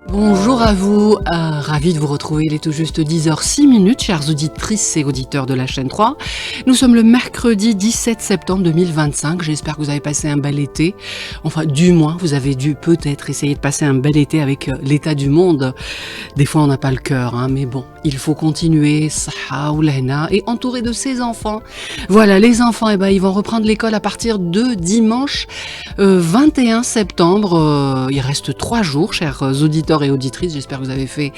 Bonjour à vous, ravi de vous retrouver, il est tout juste 10h06, chères auditrices et auditeurs de la chaîne 3. Nous sommes le mercredi 17 septembre 2025, j'espère que vous avez passé un bel été. Enfin, du moins, vous avez dû peut-être essayer de passer un bel été avec l'état du monde. Des fois, on n'a pas le cœur, mais bon, il faut continuer, saha ou lahna, et entouré de ses enfants. Voilà, les enfants, ils vont reprendre l'école à partir de dimanche 21 septembre. Il reste 3 jours, chers auditeurs et auditrices, j'espère que vous avez fait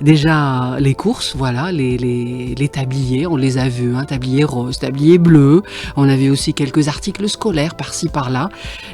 déjà les courses, voilà, les tabliers, on les a vus, tablier rose, tablier bleu, on avait aussi quelques articles scolaires par-ci par-là,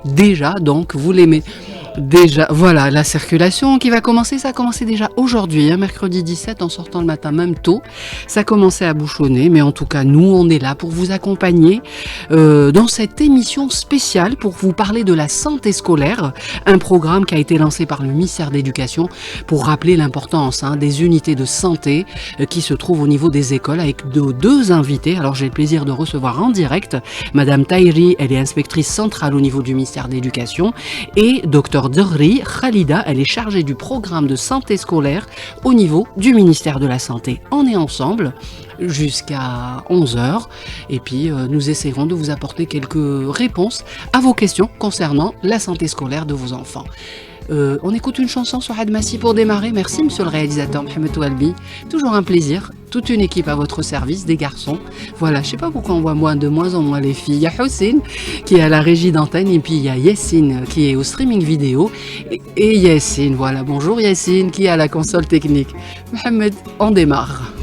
déjà, donc vous les mettez, déjà, voilà, la circulation qui va commencer, ça a commencé déjà aujourd'hui, mercredi 17, en sortant le matin même tôt, ça commençait à bouchonner, mais en tout cas, nous, on est là pour vous accompagner dans cette émission spéciale pour vous parler de la santé scolaire, un programme qui a été lancé par le ministère de l'Éducation pour rappeler l'importance des unités de santé qui se trouvent au niveau des écoles avec nos 2 invités. Alors j'ai le plaisir de recevoir en direct Madame Tahiri, elle est inspectrice centrale au niveau du ministère de l'Éducation, et Dr Dagri Khalida, elle est chargée du programme de santé scolaire au niveau du ministère de la Santé. On est ensemble jusqu'à 11h et puis nous essaierons de vous apporter quelques réponses à vos questions concernant la santé scolaire de vos enfants. On écoute une chanson sur Hadmassi pour démarrer. Merci monsieur le réalisateur Mohamed Oualbi, toujours un plaisir, toute une équipe à votre service, des garçons. Voilà, je sais pas pourquoi on voit de moins en moins les filles. Il y a Houssine qui est à la régie d'antenne et puis il y a Yassine qui est au streaming vidéo et Yassine, voilà, bonjour Yassine qui est à la console technique. Mohamed, on démarre.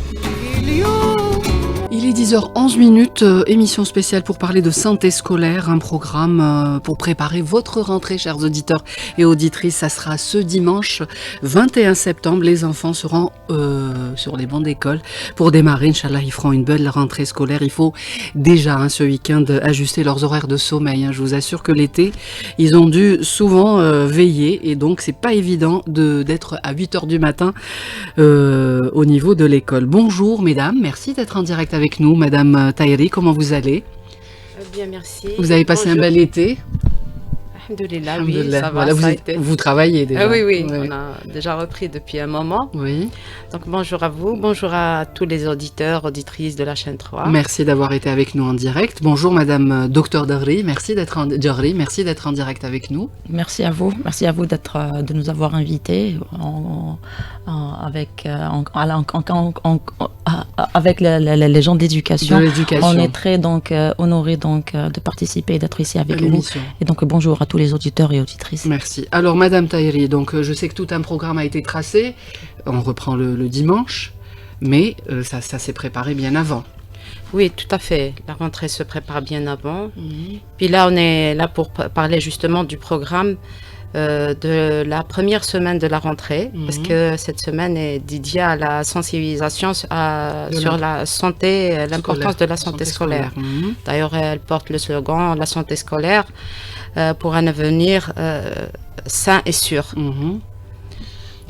Il est 10h11, émission spéciale pour parler de santé scolaire, un programme pour préparer votre rentrée, chers auditeurs et auditrices. Ça sera ce dimanche 21 septembre. Les enfants seront sur les bancs d'école pour démarrer. Inch'Allah, ils feront une belle rentrée scolaire. Il faut déjà ce week-end ajuster leurs horaires de sommeil. Je vous assure que l'été, ils ont dû souvent veiller et donc c'est pas évident d'être à 8h du matin au niveau de l'école. Bonjour mesdames, merci d'être en direct avec nous. Madame Tahiri, comment vous allez? Bien, merci. Vous avez passé un bel été? Alhamdoulilah, oui, ça va, voilà, ça a été. Vous travaillez déjà? Oui, on a déjà repris depuis un moment. Oui. Donc bonjour à vous, bonjour à tous les auditeurs, auditrices de la chaîne 3. Merci d'avoir été avec nous en direct. Bonjour Madame Dr Dagri, merci d'être en direct avec nous. Merci à vous de nous avoir invités avec les gens d'éducation. On est très honorés de participer et d'être ici avec vous. Et donc bonjour à tous les auditeurs et auditrices. Merci. Alors Madame Tahiri, donc je sais que tout un programme a été tracé. On reprend le dimanche, mais ça s'est préparé bien avant. Oui, tout à fait. La rentrée se prépare bien avant. Puis là, on est là pour parler justement du programme de la première semaine de la rentrée, parce que cette semaine est dédiée à la sensibilisation sur la santé, l'importance de la santé scolaire. D'ailleurs, elle porte le slogan « La santé scolaire pour un avenir sain et sûr ».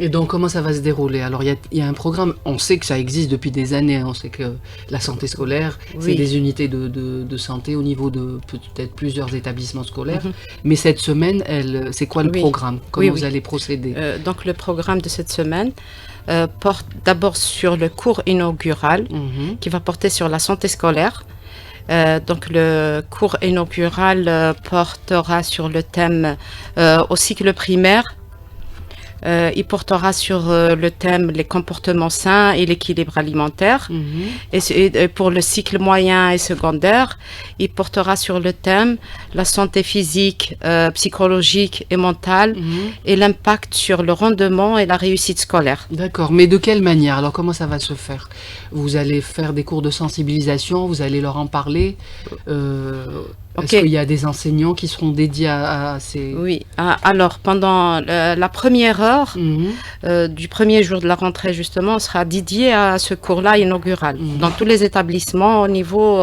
Et donc, comment ça va se dérouler? Alors, il y a un programme, on sait que ça existe depuis des années, on sait que la santé scolaire, c'est des unités de santé au niveau de peut-être plusieurs établissements scolaires. Mais cette semaine, c'est quoi le programme? Comment vous allez procéder? Donc, le programme de cette semaine porte d'abord sur le cours inaugural, qui va porter sur la santé scolaire. Donc le cours inaugural portera sur le thème au cycle primaire. Il portera sur le thème les comportements sains et l'équilibre alimentaire. Et pour le cycle moyen et secondaire, il portera sur le thème la santé physique, psychologique et mentale et l'impact sur le rendement et la réussite scolaire. D'accord, mais de quelle manière? Alors comment ça va se faire? Vous allez faire des cours de sensibilisation, vous allez leur en parler Est-ce qu'il y a des enseignants qui seront dédiés à ces... Oui, alors pendant la première heure du premier jour de la rentrée justement, sera dédiée à ce cours-là inaugural. Dans tous les établissements au niveau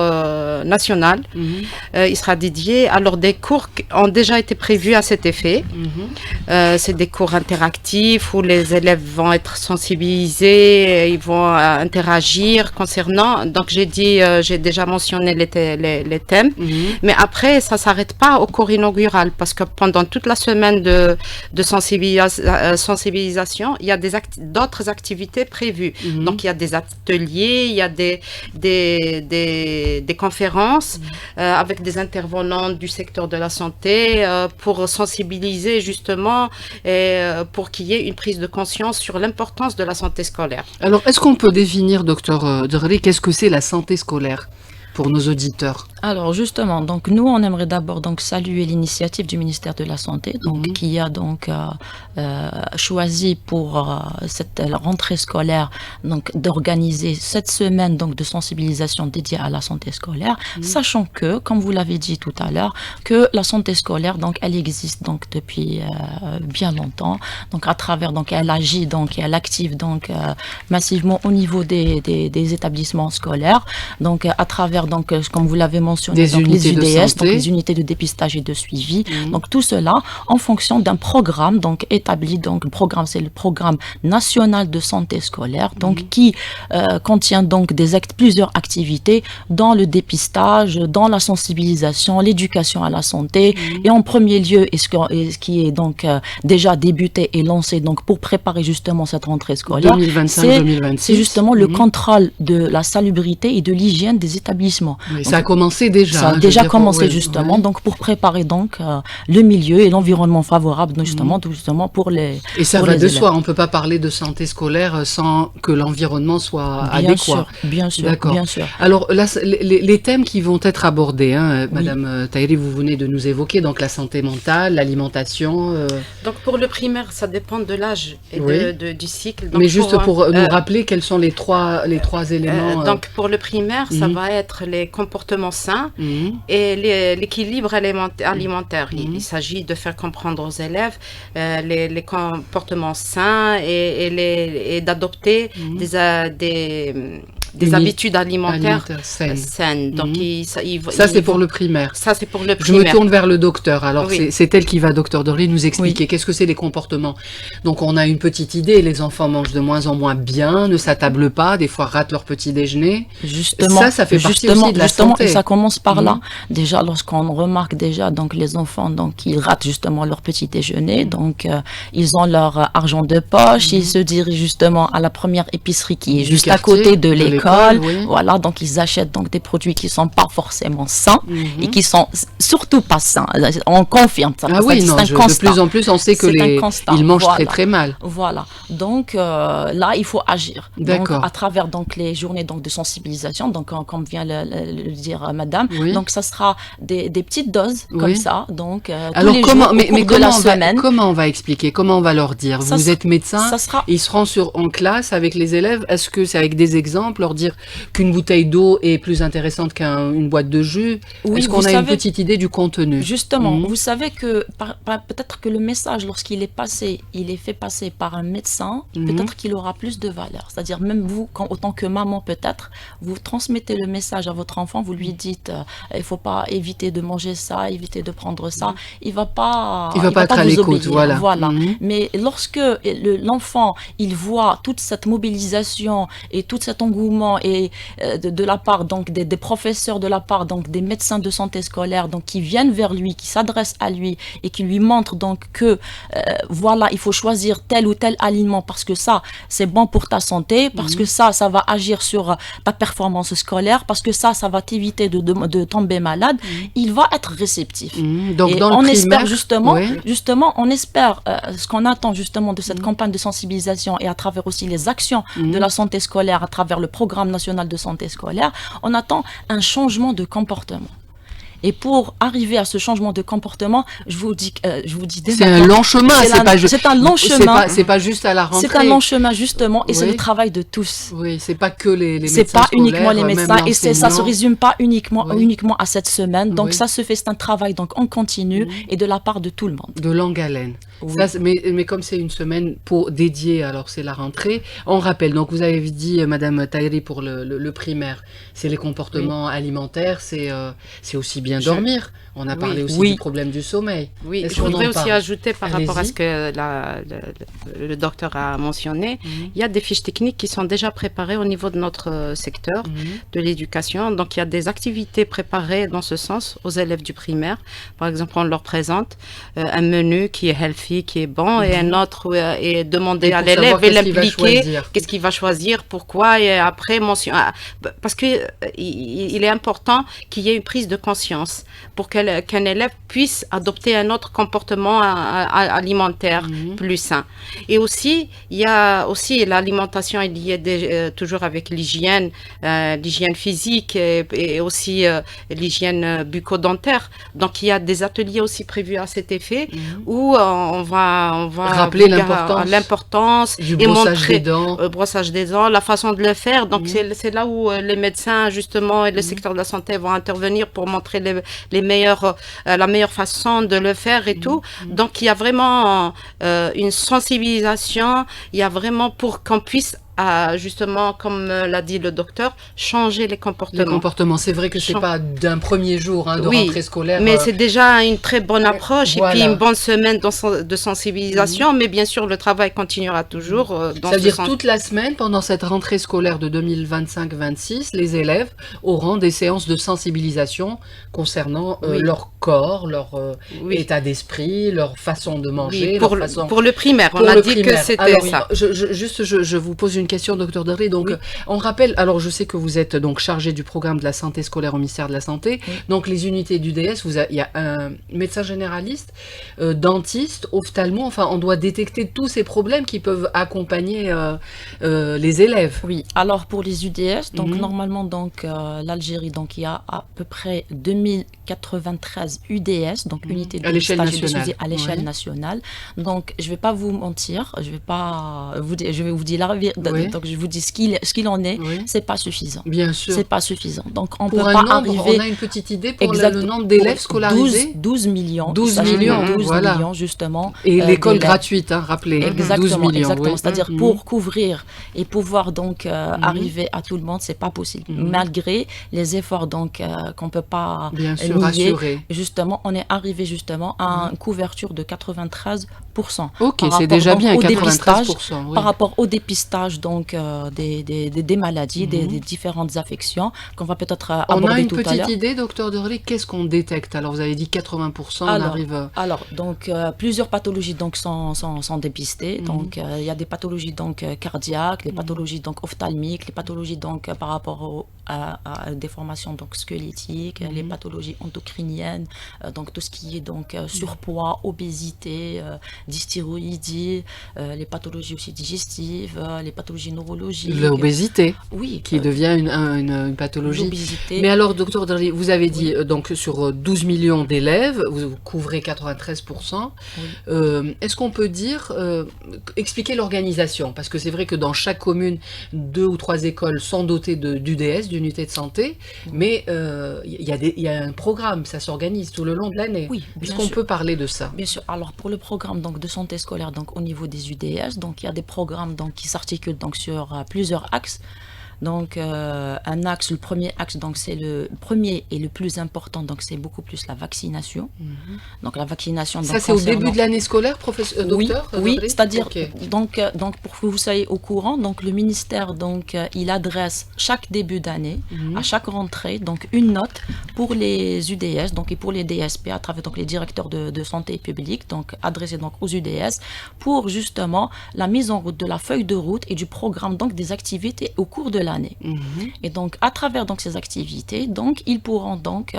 national, il sera dédié. Alors des cours ont déjà été prévus à cet effet. C'est des cours interactifs où les élèves vont être sensibilisés, ils vont interagir concernant... Donc j'ai déjà mentionné les thèmes, mais après, ça ne s'arrête pas au cours inaugural parce que pendant toute la semaine de sensibilisation, enseignants, il y a d'autres activités prévues. Donc, il y a des ateliers, il y a des conférences avec des intervenants du secteur de la santé pour sensibiliser justement et pour qu'il y ait une prise de conscience sur l'importance de la santé scolaire. Alors, est-ce qu'on peut définir, docteur Derlé, qu'est-ce que c'est la santé scolaire pour nos auditeurs? Alors justement, donc nous on aimerait d'abord donc saluer l'initiative du ministère de la Santé, donc qui a donc choisi pour cette rentrée scolaire donc d'organiser cette semaine donc de sensibilisation dédiée à la santé scolaire, sachant que, comme vous l'avez dit tout à l'heure, que la santé scolaire donc elle existe donc depuis bien longtemps, donc à travers donc elle agit donc et elle active donc massivement au niveau des établissements scolaires, donc à travers donc comme vous l'avez mentionné, donc les UDS, donc les unités de dépistage et de suivi, donc tout cela en fonction d'un programme donc établi, donc le programme c'est le programme national de santé scolaire, donc qui contient donc plusieurs activités dans le dépistage, dans la sensibilisation, l'éducation à la santé, et en premier lieu, et ce qui est donc déjà débuté et lancé donc pour préparer justement cette rentrée scolaire, 2025-2026, c'est justement le contrôle de la salubrité et de l'hygiène des établissements. Oui, ça a commencé déjà. Ça a déjà commencé justement, donc pour préparer donc le milieu et l'environnement favorable justement pour les. Et ça va de soi. On ne peut pas parler de santé scolaire sans que l'environnement soit adéquat. Bien sûr, bien sûr. Alors là, les thèmes qui vont être abordés, Madame Tahiri, vous venez de nous évoquer donc la santé mentale, l'alimentation. Donc pour le primaire, ça dépend de l'âge et du cycle. Donc mais juste pour nous rappeler quels sont les trois éléments. Donc pour le primaire, ça va être les comportements sains et l'équilibre alimentaire. Il s'agit de faire comprendre aux élèves les comportements sains et d'adopter des habitudes alimentaires saines. Donc, ça, c'est pour le primaire. Ça, c'est pour le primaire. Je me tourne vers le docteur. Alors, c'est elle qui va, docteur Derlé, nous expliquer qu'est-ce que c'est les comportements. Donc, on a une petite idée. Les enfants mangent de moins en moins bien, ne s'attablent pas, des fois ratent leur petit déjeuner. Justement, ça fait partie aussi de la santé. Et ça commence par là. Déjà, lorsqu'on remarque déjà donc les enfants donc ils ratent justement leur petit déjeuner, donc ils ont leur argent de poche, ils se dirigent justement à la première épicerie qui est juste à côté de l'école. Voilà, donc ils achètent donc des produits qui sont pas forcément sains et qui sont surtout pas sains. On confirme ça. De plus en plus, on sait que ils mangent très très mal. Voilà. Donc là, il faut agir. D'accord. Donc à travers donc les journées donc de sensibilisation, donc comme vient le dire Madame, donc ça sera des petites doses comme ça. Donc alors comment on va expliquer, comment on va leur dire? Vous êtes médecin, ils seront en classe avec les élèves. Est-ce que c'est avec des exemples, leur dire qu'une bouteille d'eau est plus intéressante qu'une boîte de jus? Est-ce qu'on a une petite idée du contenu? Justement, vous savez que peut-être que le message, lorsqu'il est passé, il est fait passer par un médecin, peut-être qu'il aura plus de valeur. C'est-à-dire même vous, autant que maman peut-être, vous transmettez le message à votre enfant, vous lui dites il faut pas éviter de manger ça, éviter de prendre ça, il va pas être à l'écoute, voilà. Mais lorsque l'enfant il voit toute cette mobilisation et tout cet engouement et de la part donc des professeurs, de la part donc des médecins de santé scolaire donc qui viennent vers lui, qui s'adressent à lui et qui lui montrent donc que voilà, il faut choisir tel ou tel aliment parce que ça c'est bon pour ta santé, parce que ça va agir sur ta performance scolaire, parce que ça va t'éviter de tomber malade, il va être réceptif. Donc et dans on le espère primaire, justement, on espère ce qu'on attend justement de cette campagne de sensibilisation et à travers aussi les actions de la santé scolaire, à travers le programme national de santé scolaire, on attend un changement de comportement. Et pour arriver à ce changement de comportement, je vous dis c'est un long chemin. C'est un long chemin. C'est pas juste à la rentrée. C'est un long chemin justement, et c'est le travail de tous. Oui, c'est pas que les médecins. C'est pas uniquement les médecins, et ça se résume pas uniquement à cette semaine. Donc ça se fait, c'est un travail donc on continue et de la part de tout le monde. De longue haleine. Ça, mais comme c'est une semaine dédiée, alors c'est la rentrée. On rappelle, donc vous avez dit, Madame Tahiri, pour le primaire, c'est les comportements alimentaires, c'est aussi bien bien dormir. On a parlé aussi du problème du sommeil. Oui, je voudrais aussi ajouter par rapport à ce que le docteur a mentionné, il y a des fiches techniques qui sont déjà préparées au niveau de notre secteur de l'éducation. Donc, il y a des activités préparées dans ce sens aux élèves du primaire. Par exemple, on leur présente un menu qui est healthy, qui est bon, et un autre est demandé à l'élève et l'impliquer. Qu'est-ce qu'il va choisir, pourquoi, et après parce que il est important qu'il y ait une prise de conscience pour qu'un élève puisse adopter un autre comportement alimentaire plus sain. Et aussi, il y a aussi l'alimentation est liée toujours avec l'hygiène physique et aussi l'hygiène bucco-dentaire. Donc, il y a des ateliers aussi prévus à cet effet où on va rappeler l'importance et brossage des dents, la façon de le faire. Donc, c'est là où les médecins, justement, et le secteur de la santé vont intervenir pour montrer la meilleure façon de le faire et tout. Donc, il y a vraiment une sensibilisation, il y a vraiment pour qu'on puisse justement, comme l'a dit le docteur, changer les comportements. Les comportements, c'est vrai que c'est pas d'un premier jour de rentrée scolaire. Mais c'est déjà une très bonne approche et puis une bonne semaine de sensibilisation. Mais bien sûr, le travail continuera toujours. Ça veut dire toute la semaine, pendant cette rentrée scolaire de 2025-26, les élèves auront des séances de sensibilisation concernant leur corps, leur état d'esprit, leur façon de manger. Pour le primaire, on a dit que c'était ça. Je vous pose une question, docteur Doré. Donc, on rappelle, alors je sais que vous êtes donc chargé du programme de la santé scolaire au ministère de la Santé. Donc, les unités d'UDS, il y a un médecin généraliste, dentiste, ophtalmo. Enfin, on doit détecter tous ces problèmes qui peuvent accompagner les élèves. Oui. Alors, pour les UDS, donc normalement, donc l'Algérie, donc il y a à peu près 2093 UDS, donc unités de à l'échelle nationale. À l'échelle nationale. Donc, je vais pas vous mentir, je vais vous dire la vérité. Donc je vous dis ce qu'il en est, c'est pas suffisant. Bien sûr. C'est pas suffisant. Donc on pour peut pas arriver. On a une petite idée pour le nombre d'élèves scolarisés. 12 millions. 12 millions, 12 millions justement. Et l'école gratuite, rappelez. Exactement. 12 millions. Exactement. C'est-à-dire pour couvrir et pouvoir donc arriver à tout le monde, c'est pas possible. Malgré les efforts donc qu'on peut pas nier. Justement, on est arrivé justement à une couverture de 93%. Ok, c'est déjà bien 93%. Par rapport au dépistage donc des maladies, des différentes affections qu'on va peut-être aborder tout à l'heure. On a une petite idée, docteur Doré, qu'est-ce qu'on détecte? Alors vous avez dit 80%, on arrive. Alors donc plusieurs pathologies donc sont dépistées. Donc il y a des pathologies donc cardiaques, les pathologies donc ophtalmiques, les pathologies donc par rapport à des formations donc squelettiques, les pathologies endocriniennes, donc tout ce qui est donc surpoids, obésité, dysthyroïdie, les pathologies aussi digestives, les pathologies neurologiques. L'obésité, oui, qui devient une pathologie. L'obésité. Mais alors, docteur Doré, vous avez dit donc sur 12 millions d'élèves, vous couvrez 93%. Est-ce qu'on peut dire, expliquer l'organisation? Parce que c'est vrai que dans chaque commune, 2 ou 3 écoles sont dotées d'UDS, d'unités de santé, mais il y a un programme, ça s'organise tout le long de l'année. Oui, est-ce qu'on peut parler de ça? Bien sûr. Alors pour le programme donc de santé scolaire donc au niveau des UDS, donc il y a des programmes donc qui s'articulent donc sur plusieurs axes. Donc un axe, le premier axe, donc c'est le premier et le plus important, donc c'est beaucoup plus la vaccination. Donc la vaccination. Ça c'est au début de l'année scolaire, docteur? Oui, c'est-à-dire donc pour que vous soyez au courant, donc le ministère donc il adresse chaque début d'année, à chaque rentrée, donc une note pour les UDS, donc et pour les DSP à travers donc les directeurs de santé publique, donc adressés donc aux UDS pour justement la mise en route de la feuille de route et du programme donc des activités au cours de l'année. Et donc à travers donc ces activités, donc ils pourront donc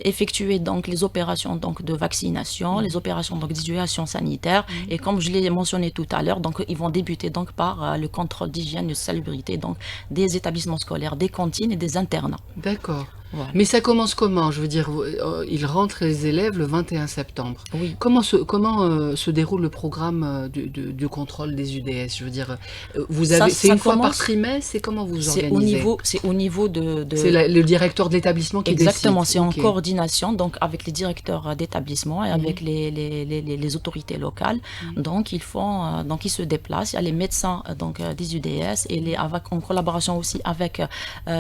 effectuer donc les opérations donc de vaccination, les opérations donc d'isolation sanitaire, et comme je l'ai mentionné tout à l'heure, donc ils vont débuter donc par le contrôle d'hygiène et de salubrité donc des établissements scolaires, des cantines et des internats. D'accord. Voilà. Mais ça commence comment? Je veux dire, ils rentrent les élèves le 21 septembre. Oui. Comment se déroule le programme du contrôle des UDS? Je veux dire, c'est une fois par trimestre, c'est comment vous organisez? C'est au niveau de... C'est le directeur de l'établissement qui décide. Exactement, c'est en coordination donc avec les directeurs d'établissement et avec les autorités locales. Donc ils se déplacent. Il y a les médecins donc des UDS et en collaboration aussi avec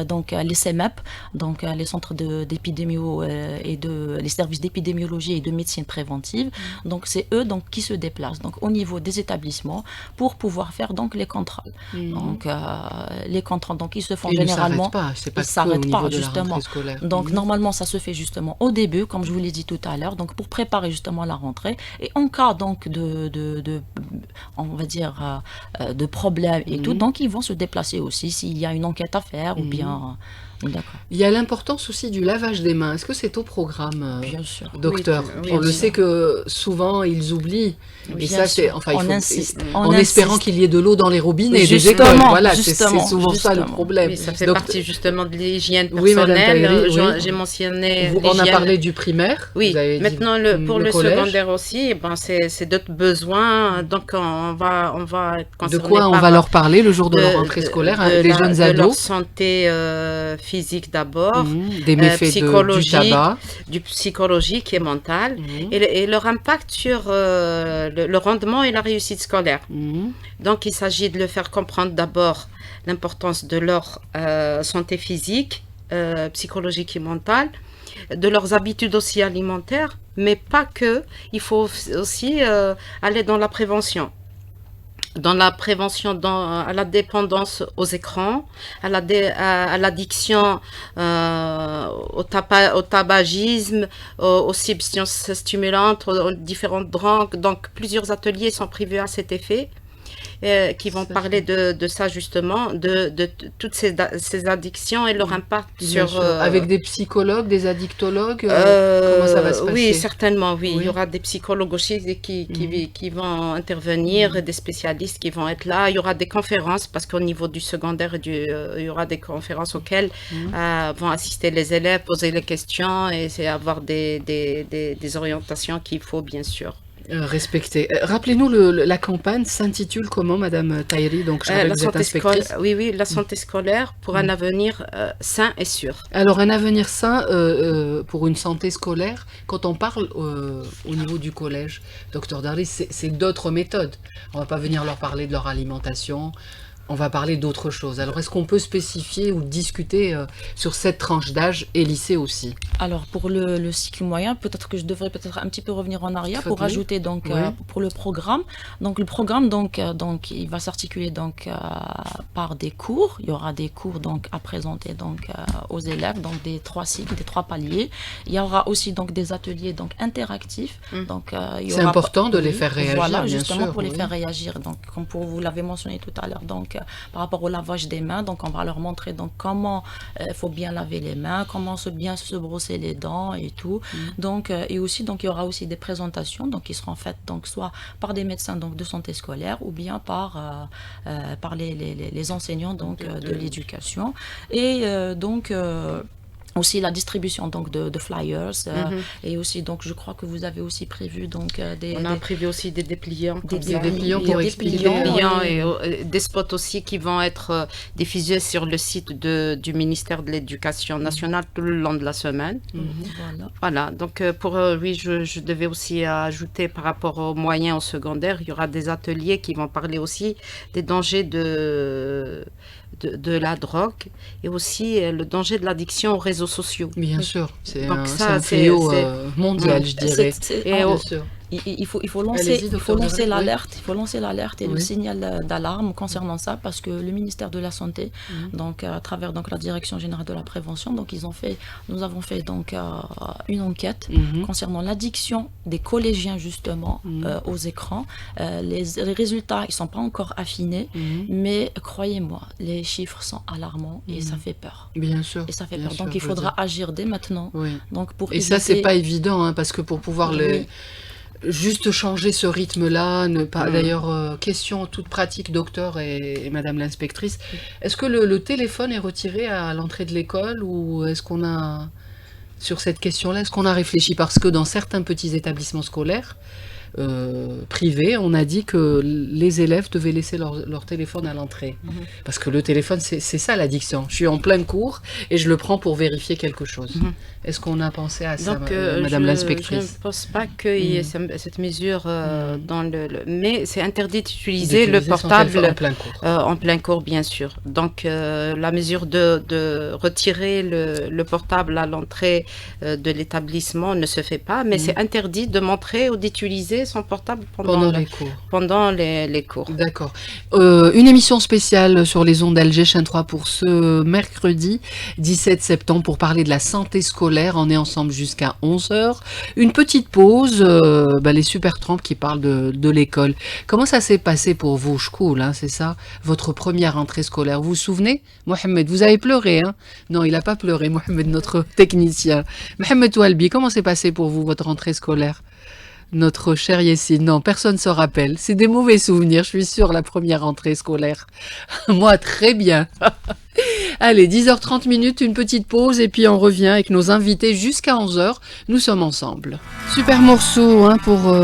donc les CEMEP, donc les les centres d'épidémio et les services d'épidémiologie et de médecine préventive. Donc c'est eux donc qui se déplacent donc au niveau des établissements pour pouvoir faire donc les contrôles. Donc les contrôles donc ils se font généralement. Ils s'arrêtent pas justement. Donc normalement ça se fait justement au début, comme je vous l'ai dit tout à l'heure, donc pour préparer justement la rentrée. Et en cas donc on va dire de problèmes et tout, donc ils vont se déplacer aussi s'il y a une enquête à faire ou bien. D'accord. Il y a l'importance aussi du lavage des mains. Est-ce que c'est au programme, bien sûr. docteur? Oui, on le sait que souvent ils oublient. Oui, et ça, c'est enfin, on insiste. En espérant qu'il y ait de l'eau dans les robinets des écoles. Voilà, c'est souvent ça le problème. Oui, ça fait partie justement de l'hygiène personnelle. Oui, j'ai mentionné. On a parlé du primaire. Oui, maintenant pour le secondaire aussi, c'est d'autres besoins. Donc on va de quoi on va leur parler le jour de leur rentrée scolaire, les jeunes ados. De leur santé physique d'abord, des méfaits du tabac, du psychologique et mental, et leur impact sur le rendement et la réussite scolaire. Donc il s'agit de le faire comprendre d'abord l'importance de leur santé physique, psychologique et mentale, de leurs habitudes aussi alimentaires, mais pas que. Il faut aussi aller dans la prévention. Dans la prévention à la dépendance aux écrans, à l'addiction au tabagisme, aux substances stimulantes, aux différentes drogues. Donc plusieurs ateliers sont prévus à cet effet. Qui vont parler de ça justement, de toutes ces addictions et leur impact sur... Avec des psychologues, des addictologues, comment ça va se passer? Oui, certainement, oui. Il y aura des psychologues aussi qui vont intervenir, des spécialistes qui vont être là. Il y aura des conférences, parce qu'au niveau du secondaire, il y aura des conférences auxquelles vont assister les élèves, poser les questions et avoir des orientations qu'il faut bien sûr respecter. Rappelez-nous, la campagne s'intitule comment, Madame Tahiri? Donc, la santé scolaire. Oui, la santé scolaire pour un avenir sain et sûr. Alors, un avenir sain pour une santé scolaire, quand on parle au niveau du collège, docteur Darly, c'est d'autres méthodes. On ne va pas venir leur parler de leur alimentation. On va parler d'autre chose. Alors, est-ce qu'on peut spécifier ou discuter sur cette tranche d'âge et lycée aussi? Alors, pour le cycle moyen, peut-être que je devrais un petit peu revenir en arrière pour ajouter donc pour le programme. Donc, le programme donc il va s'articuler donc par des cours. Il y aura des cours donc à présenter donc aux élèves, donc des 3 cycles, des 3 paliers. Il y aura aussi donc des ateliers donc interactifs. Donc, c'est important de les faire réagir. Voilà, justement pour les faire réagir. Donc, comme vous l'avez mentionné tout à l'heure, donc par rapport au lavage des mains, donc on va leur montrer donc comment il faut bien laver les mains, comment bien se brosser les dents et tout. Donc et aussi donc il y aura aussi des présentations donc qui seront faites donc soit par des médecins donc de santé scolaire ou bien par les enseignants donc de l'éducation et donc aussi la distribution donc de flyers et aussi donc je crois que vous avez aussi prévu donc on a prévu aussi des dépliants pour expliquer et des spots aussi qui vont être diffusés sur le site du ministère de l'Éducation nationale tout le long de la semaine. Voilà donc je devais aussi ajouter par rapport aux moyens au secondaire, il y aura des ateliers qui vont parler aussi des dangers de la drogue et aussi le danger de l'addiction aux réseaux sociaux. Bien sûr, c'est un fléau mondial, je dirais. Bien sûr. Il faut lancer l'alerte et le signal d'alarme concernant ça parce que le ministère de la Santé, donc à travers donc la Direction générale de la prévention, donc nous avons fait donc une enquête concernant l'addiction des collégiens justement aux écrans. Les résultats ils sont pas encore affinés, mais croyez-moi, les chiffres sont alarmants et ça fait peur. Bien sûr. Et ça fait peur. Donc il faudra agir dès maintenant. Oui. Donc pour ça c'est pas évident parce que pour pouvoir juste changer ce rythme-là, ne pas. D'ailleurs, question toute pratique, docteur et Madame l'inspectrice, est-ce que le téléphone est retiré à l'entrée de l'école ou est-ce qu'on a, sur cette question-là, est-ce qu'on a réfléchi? Parce que dans certains petits établissements scolaires, privée, on a dit que les élèves devaient laisser leur téléphone à l'entrée. Parce que le téléphone, c'est ça l'addiction. Je suis en plein cours et je le prends pour vérifier quelque chose. Est-ce qu'on a pensé à ça, Donc, Madame l'inspectrice? je ne pense pas qu'il y ait cette mesure dans mais c'est interdit d'utiliser le portable en plein cours, bien sûr. Donc, la mesure de retirer le portable à l'entrée de l'établissement ne se fait pas, mais c'est interdit de montrer ou d'utiliser son portable pendant les cours. D'accord. Une émission spéciale sur les ondes d'Alger Chaîne 3 pour ce mercredi 17 septembre pour parler de la santé scolaire. On est ensemble jusqu'à 11h. Une petite pause, les super trampes qui parlent de l'école. Comment ça s'est passé pour vous, Shkoul, hein, c'est ça? Votre première rentrée scolaire. Vous vous souvenez? Mohamed, vous avez pleuré, hein? Non, il n'a pas pleuré, Mohamed, notre technicien. Mohamed Toualbi, comment s'est passé pour vous, votre rentrée scolaire? Notre cher Yessine, non, personne ne se rappelle. C'est des mauvais souvenirs, je suis sûre, la première rentrée scolaire. Moi, très bien. Allez, 10h30 minutes, une petite pause et puis on revient avec nos invités jusqu'à 11h. Nous sommes ensemble. Super morceau hein, pour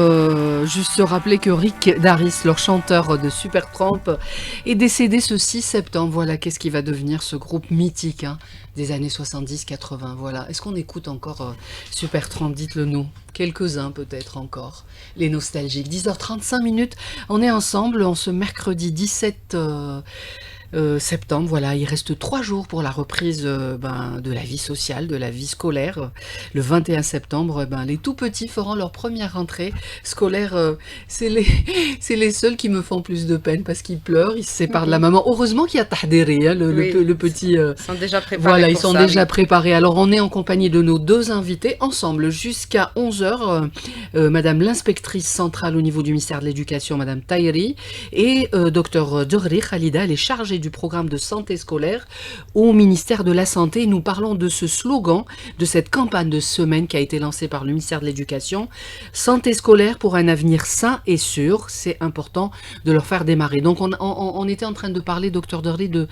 juste se rappeler que Rick Daris, leur chanteur de Supertramp, est décédé ce 6 septembre. Voilà, qu'est-ce qui va devenir ce groupe mythique hein, des années 70-80. Voilà. Est-ce qu'on écoute encore Supertramp? Dites-le nous. Quelques-uns peut-être encore. Les nostalgiques. 10h35 minutes. On est ensemble en ce mercredi 17 septembre, voilà, il reste 3 jours pour la reprise de la vie sociale, de la vie scolaire. Le 21 septembre, les tout petits feront leur première rentrée scolaire. C'est les seuls qui me font plus de peine parce qu'ils pleurent, ils se séparent de la maman. Heureusement qu'il y a Tahderi, hein, le petit. Ils sont déjà préparés. Voilà, ils sont déjà préparés. Alors on est en compagnie de nos 2 invités ensemble jusqu'à 11h. Madame l'inspectrice centrale au niveau du ministère de l'Éducation, Madame Tahiri, et Dr Degri Khalida, elle est chargée du programme de santé scolaire au ministère de la Santé. Nous parlons de ce slogan, de cette campagne de semaine qui a été lancée par le ministère de l'Éducation. Santé scolaire pour un avenir sain et sûr. C'est important de leur faire démarrer. Donc on était en train de parler, docteur Derly, de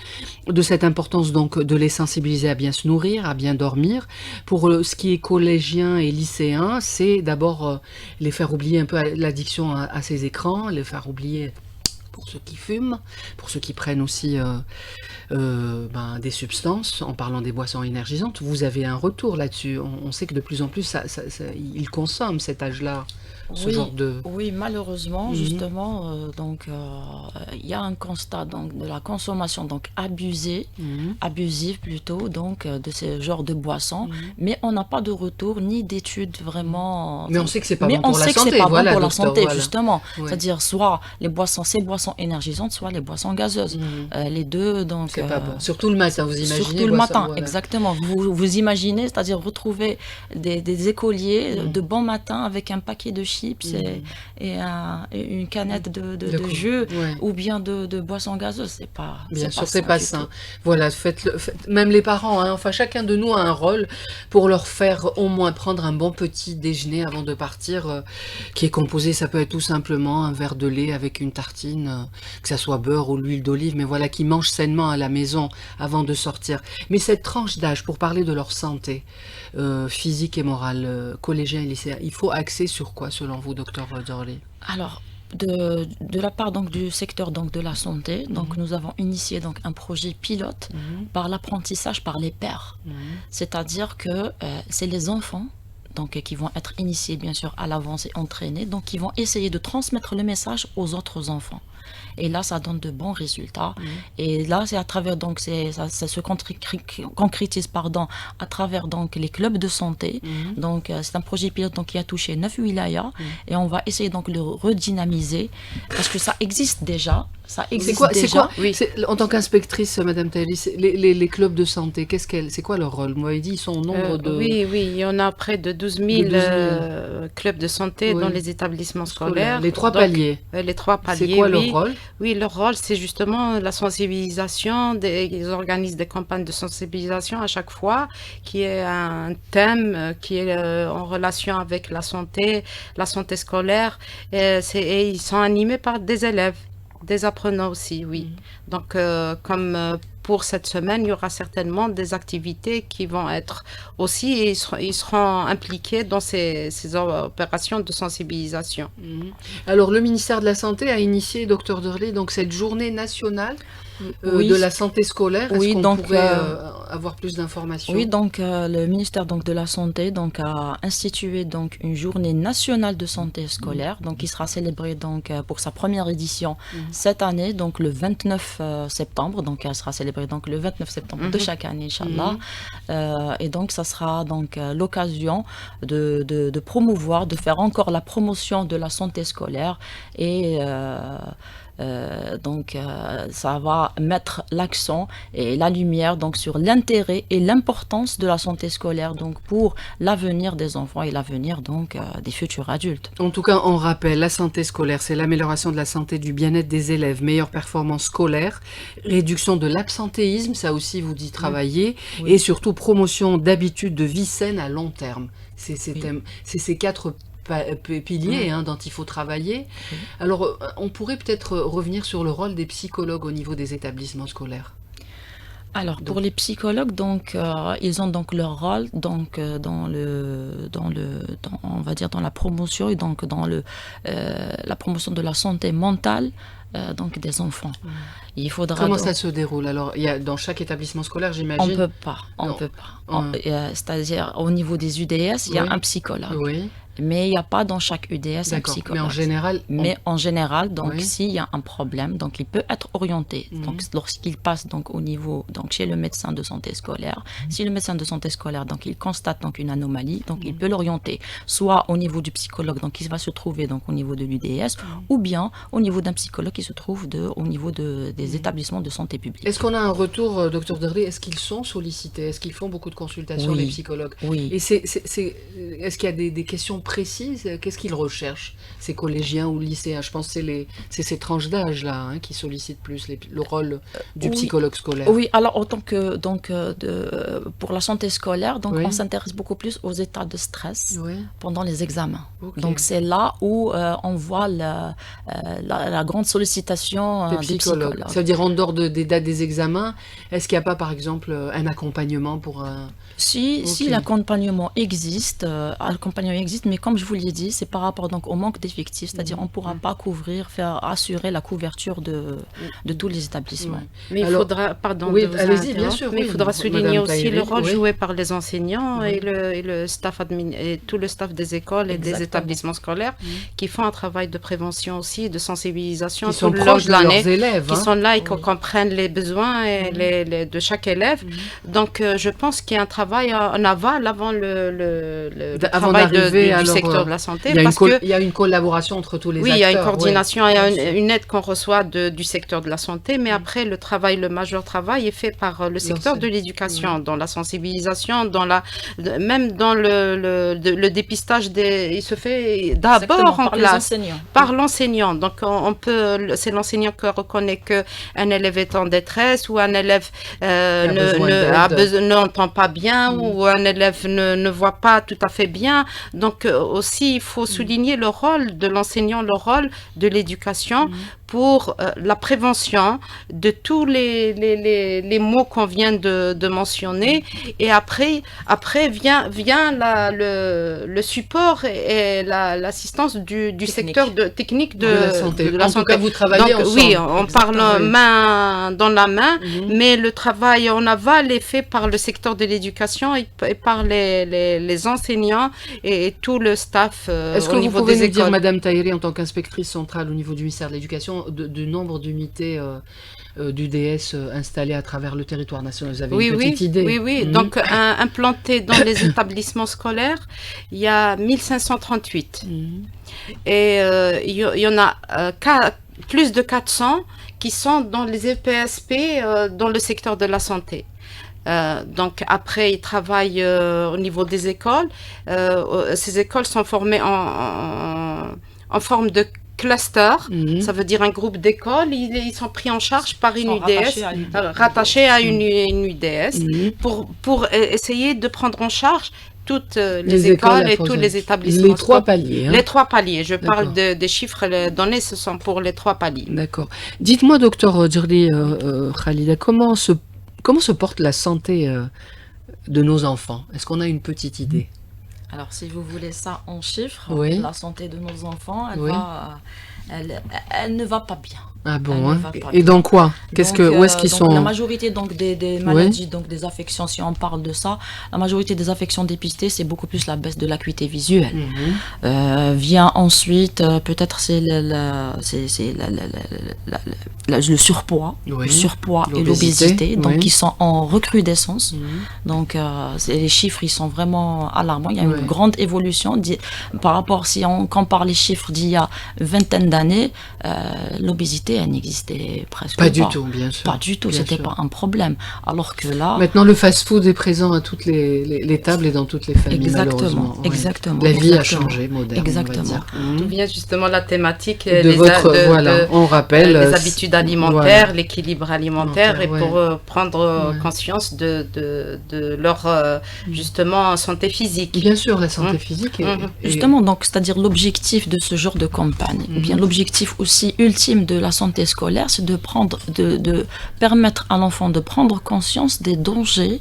cette importance donc de les sensibiliser à bien se nourrir, à bien dormir. Pour ce qui est collégien et lycéen, c'est d'abord les faire oublier un peu l'addiction à ces écrans, les faire oublier pour ceux qui fument, pour ceux qui prennent aussi des substances, en parlant des boissons énergisantes. Vous avez un retour là-dessus. On sait que de plus en plus, ils consomment cet âge-là. Oui, malheureusement, justement, il y a un constat donc, de la consommation donc abusive plutôt, donc de ce genre de boissons, mais on n'a pas de retour ni d'études vraiment. Mais on sait que c'est pas bon pour la santé. Voilà, pour la santé, justement. Ouais. C'est-à-dire soit ces boissons énergisantes, soit les boissons gazeuses. Les deux, donc. C'est pas bon. Surtout le matin, vous imaginez. Surtout le matin, exactement. Vous imaginez, c'est-à-dire retrouver des écoliers de bon matin avec un paquet de chips et une canette de jus ou bien de boissons gazeuses, c'est pas. Bien sûr, c'est pas sain. Voilà, même les parents, hein, enfin chacun de nous a un rôle pour leur faire au moins prendre un bon petit déjeuner avant de partir, qui est composé, ça peut être tout simplement un verre de lait avec une tartine, que ça soit beurre ou l'huile d'olive, mais voilà, qui mangent sainement à la maison avant de sortir. Mais cette tranche d'âge, pour parler de leur santé physique et morale, collégiens et lycéens, il faut axer sur quoi selon vous, docteur Dorley? Alors, de la part donc, du secteur donc, de la santé, donc, nous avons initié donc, un projet pilote par l'apprentissage par les pairs. C'est-à-dire que c'est les enfants donc, qui vont être initiés bien sûr à l'avance et entraînés, donc qui vont essayer de transmettre le message aux autres enfants. Et là, ça donne de bons résultats. Et là, c'est à travers, donc, ça se concrétise, à travers donc, les clubs de santé. Donc, c'est un projet pilote donc, qui a touché 9 wilayas. Et on va essayer donc de le redynamiser parce que ça existe déjà. C'est quoi oui. En tant qu'inspectrice, Madame Tahiri, les clubs de santé, c'est quoi leur rôle? Vous m'avez dit, ils sont au nombre de... Oui, il y en a près de 12 000 clubs de santé dans les établissements scolaires. Les 3 paliers. Les 3 paliers, c'est quoi leur rôle? Oui, leur rôle, c'est justement la sensibilisation. Ils organisent des campagnes de sensibilisation à chaque fois, qui est un thème qui est en relation avec la santé scolaire. Et ils sont animés par des élèves. Des apprenants aussi, oui. Donc, comme pour cette semaine, il y aura certainement des activités qui vont être aussi, et ils seront impliqués dans ces opérations de sensibilisation. Alors, le ministère de la Santé a initié, Dr Derley, donc cette journée nationale de la santé scolaire. Est-ce qu'on pourrait avoir plus d'informations? Oui, donc le ministère donc, de la Santé donc, a institué donc, une journée nationale de santé scolaire donc, qui sera célébrée donc, pour sa première édition cette année, donc le 29 septembre. Donc, elle sera célébrée donc, le 29 septembre de chaque année, Inch'Allah. Et donc, ça sera donc, l'occasion de promouvoir, de faire encore la promotion de la santé scolaire et ça va mettre l'accent et la lumière donc sur l'intérêt et l'importance de la santé scolaire donc pour l'avenir des enfants et l'avenir donc des futurs adultes. En tout cas, on rappelle, la santé scolaire, c'est l'amélioration de la santé, du bien-être des élèves, meilleure performance scolaire, réduction de l'absentéisme, ça aussi vous dit travailler, et surtout promotion d'habitudes de vie saine à long terme. C'est ces 4 piliers dont il faut travailler. Alors, on pourrait peut-être revenir sur le rôle des psychologues au niveau des établissements scolaires. Alors, pour les psychologues, donc, ils ont donc leur rôle donc, on va dire dans la promotion et donc dans la promotion de la santé mentale donc des enfants. Il faudra Comment ça se déroule? Alors, il y a dans chaque établissement scolaire, j'imagine. On peut pas. C'est-à-dire au niveau des UDS, il y a un psychologue. Oui. Mais il n'y a pas dans chaque UDS un psychologue. Mais en général, donc s'il y a un problème, donc il peut être orienté. Donc lorsqu'il passe donc au niveau donc chez le médecin de santé scolaire, si le médecin de santé scolaire donc il constate donc une anomalie, donc il peut l'orienter soit au niveau du psychologue donc il va se trouver donc au niveau de l'UDS ou bien au niveau d'un psychologue qui se trouve au niveau des établissements de santé publique. Est-ce qu'on a un retour, Dr Derley? Est-ce qu'ils sont sollicités? Est-ce qu'ils font beaucoup de consultations, les psychologues? Oui. Et est-ce qu'il y a des questions précises? Qu'est-ce qu'ils recherchent, ces collégiens ou lycéens? Je pense que c'est ces tranches d'âge-là qui sollicitent plus le rôle du psychologue scolaire. Oui, alors autant que pour la santé scolaire, donc on s'intéresse beaucoup plus aux états de stress pendant les examens. Donc c'est là où on voit la grande sollicitation des psychologues. Ça veut dire en dehors des dates des examens, est-ce qu'il n'y a pas par exemple un accompagnement pour un... Si l'accompagnement existe, mais comme je vous l'ai dit, c'est par rapport donc au manque d'effectifs, c'est-à-dire on ne pourra pas assurer la couverture de tous les établissements. Mais il faudra, bien sûr, mais il faudra souligner aussi le rôle joué par les enseignants et le staff et tout le staff des écoles et des établissements scolaires qui font un travail de prévention aussi, de sensibilisation tout le long de l'année, élèves, qui sont là et qui comprennent les besoins de chaque élève. Donc je pense qu'il y a un travail en aval avant le travail du secteur de la santé. Il y a une collaboration entre tous les acteurs. Oui, il y a une coordination, il y a une aide qu'on reçoit du secteur de la santé, mais après le majeur travail est fait par le secteur de l'éducation, dans la sensibilisation, même dans le dépistage il se fait d'abord en classe par l'enseignant. Donc c'est l'enseignant qui reconnaît qu'un élève est en détresse ou un élève n'entend pas bien ou un élève ne voit pas tout à fait bien. Donc aussi, il faut souligner le rôle de l'enseignant, le rôle de l'éducation pour la prévention de tous les mots qu'on vient de mentionner. Et après vient le support et l'assistance du secteur technique de la santé. En tout cas, vous travaillez ensemble. Oui, on parle main dans la main, mais le travail en aval est fait par le secteur de l'éducation et par les enseignants et tout le staff Est-ce que vous pouvez nous dire, Madame Tahiri, en tant qu'inspectrice centrale au niveau du ministère de l'Éducation, du nombre d'unités d'UDS installées à travers le territoire national? Vous avez une petite idée? Oui. Donc, implanté dans les établissements scolaires, il y a 1538. Et il y en a plus de 400 qui sont dans les EPSP dans le secteur de la santé. Donc après, ils travaillent au niveau des écoles. Ces écoles sont formées en forme de cluster, ça veut dire un groupe d'écoles. Ils sont pris en charge par une UDS, rattachés à une UDS, pour essayer de prendre en charge toutes les écoles et tous les établissements. Les 3 paliers. Les 3 paliers. Je parle des chiffres donnés, ce sont pour les 3 paliers. D'accord. Dites-moi, docteur Derley Khalida, comment se Comment se porte la santé de nos enfants? Est-ce qu'on a une petite idée? Alors, si vous voulez ça en chiffres, Oui. la santé de nos enfants, Oui. elle ne va pas bien. Ah Elle bon, ne hein? va pas Et bien. dans quoi? Donc, Où est-ce qu'ils donc, sont? la majorité donc, des maladies, donc des affections, si on parle de ça, la majorité des affections dépistées, c'est beaucoup plus la baisse de l'acuité visuelle. Vient ensuite, peut-être c'est le surpoids, Oui. le surpoids et L'obésité, l'obésité, donc oui. qui sont en recrudescence. Donc les chiffres, ils sont vraiment alarmants. Il y a Oui. une grande évolution par rapport, si on compare les chiffres d'il y a une vingtaine d'années, l'obésité, elle n'existait presque pas. Pas du tout, bien sûr. Pas du tout, Bien c'était sûr. pas un problème. Alors que là, Maintenant, le fast-food est présent à toutes les tables et dans toutes les familles, malheureusement. exactement, Ouais. exactement. La vie a exactement. changé, moderne, Exactement. on va dire. D'où vient justement la thématique De voilà, on rappelle. les habitudes alimentaires, l'équilibre alimentaire, et Ouais. pour prendre conscience de leur justement santé physique. Bien sûr, la santé physique. Justement, donc, c'est-à-dire l'objectif de ce genre de campagne, ou bien l'objectif aussi ultime de la santé scolaire, c'est de permettre à l'enfant de prendre conscience des dangers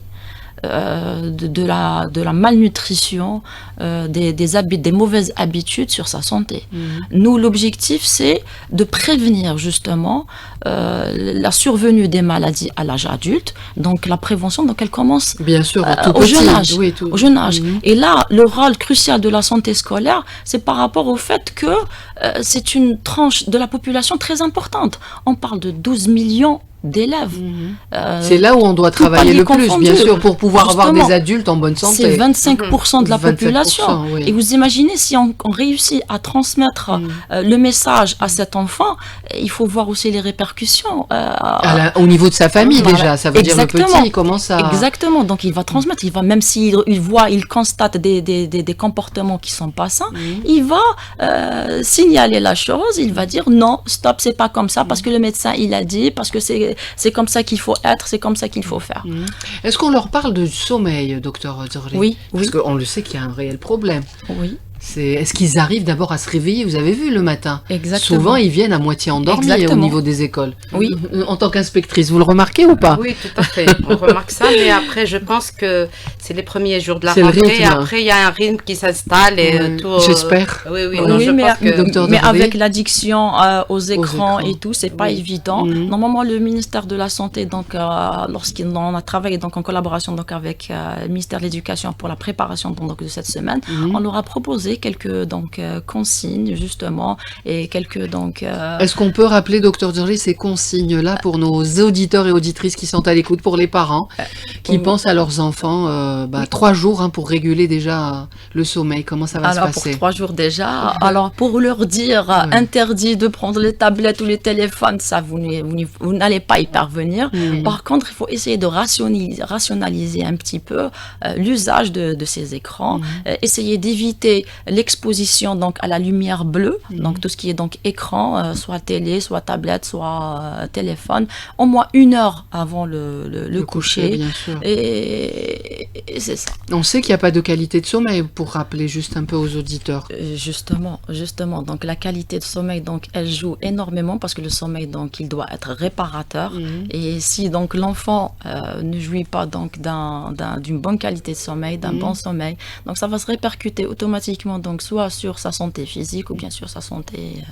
de la malnutrition, des mauvaises habitudes sur sa santé. Nous, l'objectif, c'est de prévenir justement la survenue des maladies à l'âge adulte, donc la prévention, donc elle commence Bien sûr, tout au jeune petit. âge. Oui, tout. Au jeune âge. Et là, le rôle crucial de la santé scolaire, c'est par rapport au fait que c'est une tranche de la population très importante. On parle de 12 millions d'élèves. C'est là où on doit travailler le plus, confondu. bien sûr, pour pouvoir avoir Justement, des adultes en bonne santé. C'est 25% de la 25%, population. oui. Et vous imaginez, si on réussit à transmettre le message à cet enfant, il faut voir aussi les répercussions. Au niveau de sa famille, Voilà. déjà, ça veut dire le petit, il commence à... Exactement, donc il va transmettre, même s'il voit, il constate des comportements qui sont pas sains, il va signaler la chose, il va dire non, stop, c'est pas comme ça, parce que le médecin il a dit, parce que c'est comme ça qu'il faut être, c'est comme ça qu'il faut faire. Est-ce qu'on leur parle de sommeil, docteur Zorli? Oui, Parce oui. qu'on le sait qu'il y a un réel problème. Oui. Est-ce qu'ils arrivent d'abord à se réveiller? Vous avez vu le matin? Exactement. Souvent, ils viennent à moitié endormis au Exactement. niveau des écoles. Oui. En tant qu'inspectrice, vous le remarquez ou pas? Oui, tout à fait. On remarque ça, mais après, je pense que c'est les premiers jours de la C'est le rentrée. rythme. Après, il y a un rythme qui s'installe et Ouais. tout. J'espère. Oui, oui. Oui, Non, je pense que Docteur mais Zorli. avec l'addiction aux écrans et tout, c'est pas Oui. évident. Normalement, le ministère de la Santé, donc, lorsqu'on a travaillé donc, en collaboration donc, avec le ministère de l'Éducation pour la préparation donc, de cette semaine, on leur a proposé quelques donc, consignes, justement, et quelques... donc. Est-ce qu'on peut rappeler, docteur Zorli, ces consignes-là pour nos auditeurs et auditrices qui sont à l'écoute, pour les parents qui pensent à leurs enfants 3 jours pour réguler déjà le sommeil? Comment ça va Alors, se passer? pour 3 jours déjà, alors pour leur dire interdit de prendre les tablettes ou les téléphones, ça vous n'allez pas y parvenir. Par contre, il faut essayer de rationaliser un petit peu l'usage de ces écrans, essayer d'éviter l'exposition donc à la lumière bleue, donc tout ce qui est donc écran, soit télé, soit tablette, soit téléphone, au moins 1 heure avant le coucher. Bien sûr. Et c'est ça. On sait qu'il n'y a pas de qualité de sommeil, pour rappeler juste un peu aux auditeurs. Justement, donc la qualité de sommeil, donc elle joue énormément parce que le sommeil, donc il doit être réparateur. Et si donc l'enfant ne jouit pas donc d'une bonne qualité de sommeil, d'un bon sommeil, donc ça va se répercuter automatiquement donc soit sur sa santé physique ou bien sur sa santé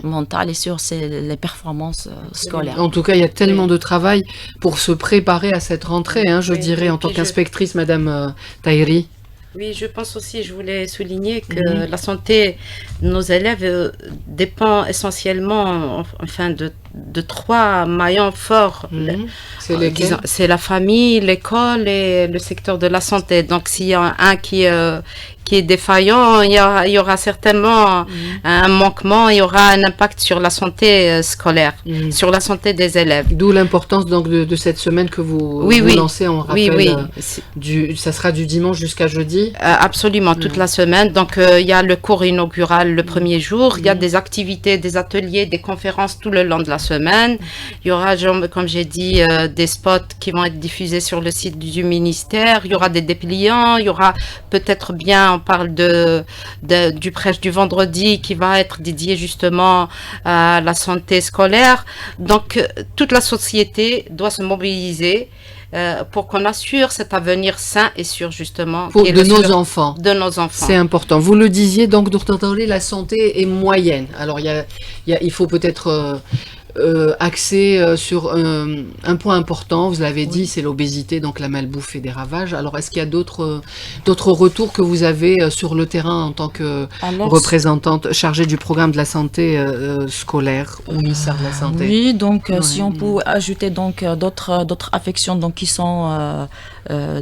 mentale et sur les performances scolaires. En tout cas, il y a tellement de travail pour se préparer à cette rentrée, je dirais, en tant et qu'inspectrice, Madame Tahiri. Oui, je pense aussi, je voulais souligner que la santé de nos élèves dépend essentiellement de 3 maillons forts. C'est lesquels? C'est la famille, l'école et le secteur de la santé. Donc, s'il y a un qui est défaillant, il y aura certainement un manquement, il y aura un impact sur la santé scolaire, sur la santé des élèves. D'où l'importance donc de cette semaine que vous lancez, on rappelle. Ça sera du dimanche jusqu'à jeudi. Absolument, toute la semaine. Donc, il y a le cours inaugural le premier jour, il y a des activités, des ateliers, des conférences tout le long de la semaine. Il y aura, comme j'ai dit, des spots qui vont être diffusés sur le site du ministère, il y aura des dépliants, il y aura peut-être bien, on parle du prêche du vendredi qui va être dédié justement à la santé scolaire. Donc, toute la société doit se mobiliser pour qu'on assure cet avenir sain et sûr, justement. De nos enfants. De nos enfants. C'est important. Vous le disiez, donc, Dr Darly, la santé est moyenne. Alors, il faut peut-être axer sur un point important, vous l'avez dit, c'est l'obésité, donc la malbouffe fait des ravages. Alors, est-ce qu'il y a d'autres retours que vous avez sur le terrain en tant que représentante chargée du programme de la santé scolaire au ministère de la Santé? Oui, donc si on peut ajouter donc d'autres affections donc qui sont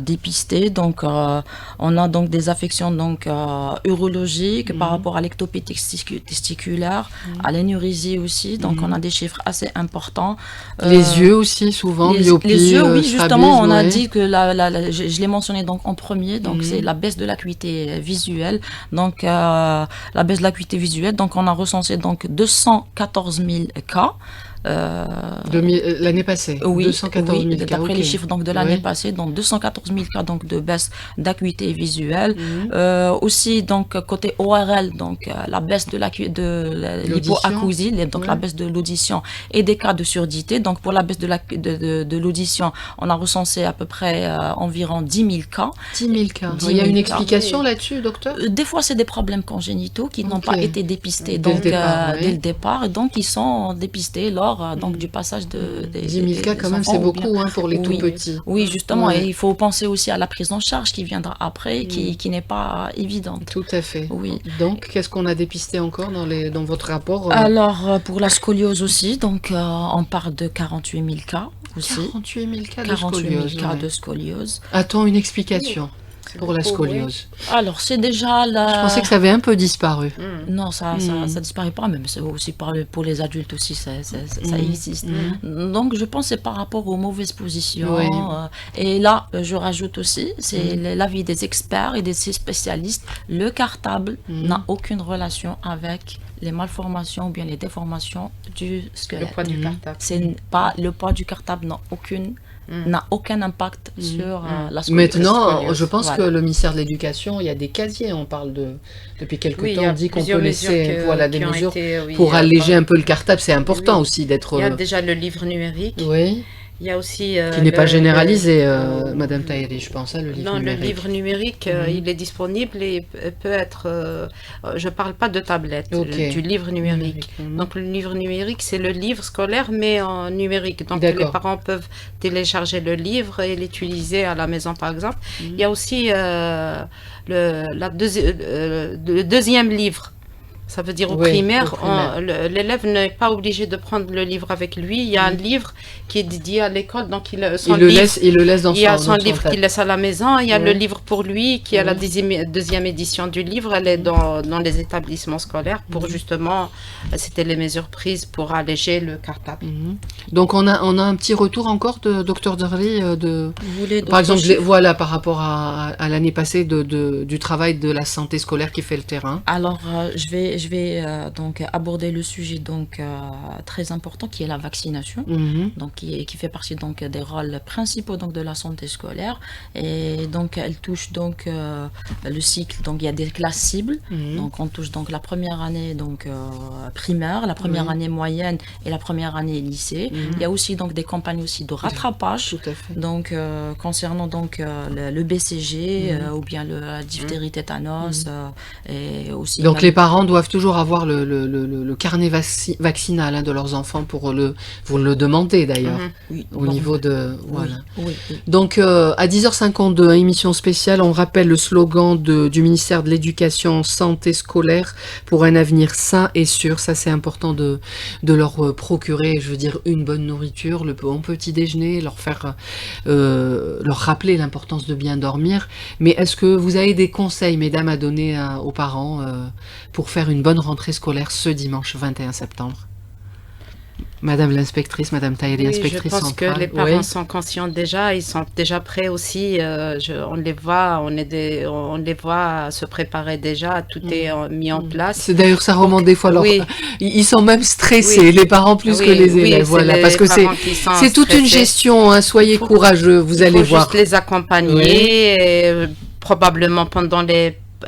dépistées, donc on a donc des affections donc urologiques par rapport à l'ectopie testiculaire, à l'énurésie aussi, donc on a des chiffres assez importants. Les yeux aussi, souvent, myopie, les yeux, oui, justement, on a ouais. dit que je l'ai mentionné donc en premier, donc c'est la baisse de l'acuité visuelle. Donc la baisse de l'acuité visuelle, donc on a recensé donc 214 000 cas. L'année passée, oui, 214 000 cas. D'après les chiffres donc, de l'année passée, donc 214 000 cas donc, de baisse d'acuité visuelle. Aussi, donc, côté ORL, donc, la baisse de l'hypoacousie, donc la baisse de l'audition et des cas de surdité. Donc, pour la baisse de l'audition, on a recensé à peu près environ 10 000 cas. 10 000 cas. Il y a une explication là-dessus, docteur? Des fois, c'est des problèmes congénitaux qui n'ont pas été dépistés dès le départ. Et donc, ils sont dépistés lors donc, du passage de 10 000 cas quand même, c'est beaucoup pour les tout petits. Oui, justement, et il faut penser aussi à la prise en charge qui viendra après, qui n'est pas évidente. Tout à fait. Oui. Donc, qu'est-ce qu'on a dépisté encore dans votre rapport? Alors, pour la scoliose aussi, donc on parle de 48 000 cas aussi. 48 000 cas de 48 000 scoliose. cas de scoliose. A-t-on une explication pour la scoliose? Alors, c'est déjà Je pensais que ça avait un peu disparu. Non, ça disparaît pas, même c'est aussi pour les adultes aussi, ça existe. Donc, je pense que c'est par rapport aux mauvaises positions. Oui. Et là, je rajoute aussi, c'est l'avis des experts et des spécialistes, le cartable n'a aucune relation avec les malformations ou bien les déformations du squelette. Le poids du cartable. C'est pas le poids du cartable n'a aucun impact sur la scoliose. Maintenant, je pense que le ministère de l'Éducation, il y a des casiers, on parle depuis quelque temps, on dit qu'on peut laisser des mesures pour alléger un peu le cartable, c'est important aussi d'être... Il y a déjà le livre numérique. Oui. Il y a aussi... qui n'est pas généralisé, Madame Tahiri, je pense, le livre numérique. Non, le livre numérique, il est disponible et peut être... je ne parle pas de tablette, du livre numérique. Donc, le livre numérique, c'est le livre scolaire, mais en numérique. Donc, les parents peuvent télécharger le livre et l'utiliser à la maison, par exemple. Il y a aussi le deuxième livre. Ça veut dire au primaire, l'élève n'est pas obligé de prendre le livre avec lui. Il y a un livre qui est dédié à l'école, donc il le laisse dans son... Il y a son livre qu'il laisse à la maison. Il y a le livre pour lui, qui est la deuxième édition du livre. Elle est dans les établissements scolaires pour justement... C'était les mesures prises pour alléger le cartable. Donc on a un petit retour encore de Dr Darly par exemple, par rapport à l'année passée du travail de la santé scolaire qui fait le terrain. Alors, je vais donc aborder le sujet donc très important qui est la vaccination, donc qui fait partie donc des rôles principaux donc de la santé scolaire, et donc elle touche donc le cycle, donc il y a des classes cibles, donc on touche donc la première année donc primaire, la première année moyenne et la première année lycée. Il y a aussi donc des campagnes aussi de rattrapage, donc concernant donc le BCG ou bien le diphtérie tétanos, et aussi donc les parents doivent toujours avoir le carnet vaccinal de leurs enfants vous le demandez d'ailleurs, au niveau de... Voilà. Oui. Donc à 10h52, émission spéciale, on rappelle le slogan du ministère de l'Éducation, santé scolaire pour un avenir sain et sûr. Ça c'est important de leur procurer, je veux dire, une bonne nourriture, le bon petit déjeuner, leur rappeler l'importance de bien dormir. Mais est-ce que vous avez des conseils, mesdames, à donner aux parents pour faire une bonne rentrée scolaire ce dimanche 21 septembre? Madame l'inspectrice, Madame Tahiri, inspectrice centrale. Je pense que les parents sont conscients déjà, ils sont déjà prêts aussi. On les voit se préparer déjà, tout est mis en place. C'est d'ailleurs ça remonte des fois. Ils sont même stressés, les parents plus que les élèves, parce que c'est toute une gestion. Soyez courageux, vous allez voir. Il faut juste les accompagner, et, probablement pendant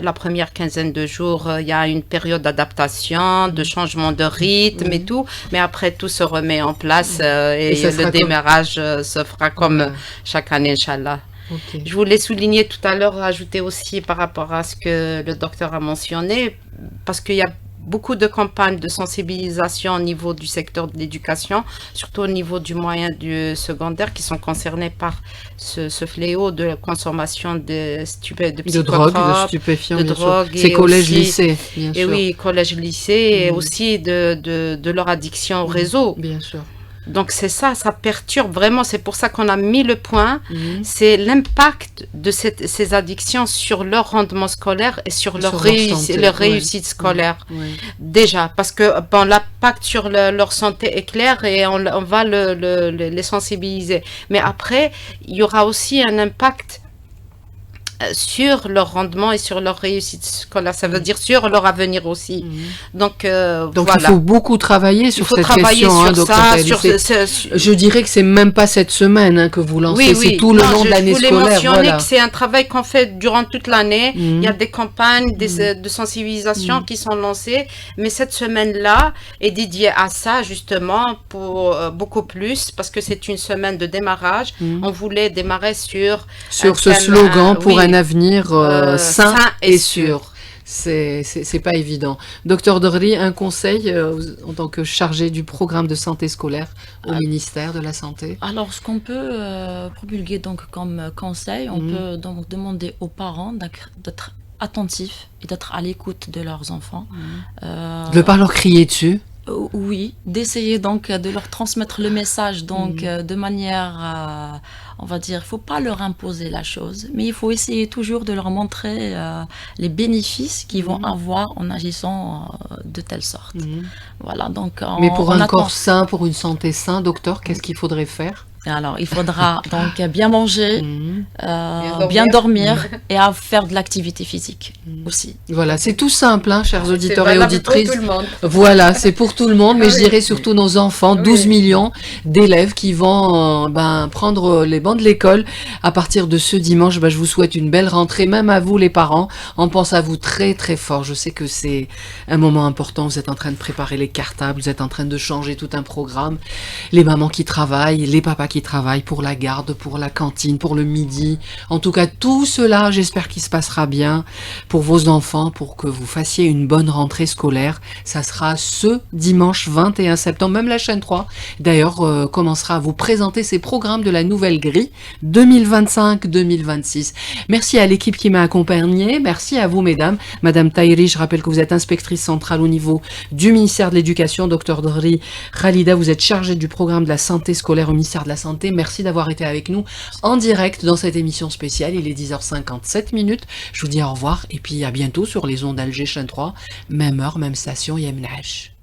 la première quinzaine de jours, il y a une période d'adaptation, de changement de rythme et tout, mais après tout se remet en place et le démarrage se fera comme chaque année, Inch'Allah. Okay. Je voulais souligner tout à l'heure, ajouter aussi par rapport à ce que le docteur a mentionné, parce qu'il y a beaucoup de campagnes de sensibilisation au niveau du secteur de l'éducation, surtout au niveau du moyen du secondaire, qui sont concernés par ce fléau de la consommation de drogue, de stupéfiants, de drogue. C'est collège-lycée, bien sûr. Et oui, collège-lycée, et aussi de leur addiction au réseau. Bien sûr. Donc c'est ça perturbe vraiment, c'est pour ça qu'on a mis le point, c'est l'impact de ces addictions sur leur rendement scolaire et sur leur réussite scolaire. Déjà, parce que l'impact sur leur santé est clair et on va les sensibiliser. Mais après, il y aura aussi un impact sur leur rendement et sur leur réussite scolaire, ça veut dire sur leur avenir aussi. Donc voilà. Il faut beaucoup travailler sur cette question, je dirais que c'est même pas cette semaine que vous lancez, c'est tout le long de l'année scolaire. Je voulais mentionner que c'est un travail qu'on fait durant toute l'année. Il y a des campagnes de sensibilisation qui sont lancées, mais cette semaine-là est dédiée à ça justement pour beaucoup plus, parce que c'est une semaine de démarrage. On voulait démarrer sur ce slogan pour un avenir sain et sûr. C'est pas évident. Docteur Drri, un conseil en tant que chargé du programme de santé scolaire au ministère de la Santé? Alors, ce qu'on peut promulguer donc comme conseil, on peut donc demander aux parents d'être attentifs et d'être à l'écoute de leurs enfants. De ne pas leur crier dessus? Oui, d'essayer donc de leur transmettre le message donc de manière, on va dire, il ne faut pas leur imposer la chose, mais il faut essayer toujours de leur montrer les bénéfices qu'ils vont avoir en agissant de telle sorte. Voilà, donc mais pour un corps sain, pour une santé saine, docteur, qu'est-ce qu'il faudrait faire? Alors, il faudra donc bien manger, bien dormir et à faire de l'activité physique aussi. Voilà, c'est tout simple, hein, chers auditeurs et auditrices. Pour tout le monde. Voilà, c'est pour tout le monde, mais je dirais surtout nos enfants, 12 millions d'élèves qui vont prendre les bancs de l'école à partir de ce dimanche. Je vous souhaite une belle rentrée, même à vous les parents. On pense à vous très très fort. Je sais que c'est un moment important. Vous êtes en train de préparer les cartables, vous êtes en train de changer tout un programme. Les mamans qui travaillent, les papas qui travaillent pour la garde, pour la cantine, pour le midi. En tout cas, tout cela, j'espère qu'il se passera bien pour vos enfants, pour que vous fassiez une bonne rentrée scolaire. Ça sera ce dimanche 21 septembre. Même la chaîne 3, d'ailleurs, commencera à vous présenter ses programmes de la nouvelle grille 2025-2026. Merci à l'équipe qui m'a accompagnée. Merci à vous, mesdames. Madame Tahiri, je rappelle que vous êtes inspectrice centrale au niveau du ministère de l'Éducation. Docteur Drri Khalida, vous êtes chargée du programme de la santé scolaire au ministère de la Santé. Merci d'avoir été avec nous en direct dans cette émission spéciale. Il est 10h57 minutes. Je vous dis au revoir et puis à bientôt sur les ondes d'Alger chaîne 3. Même heure, même station, Yemnach.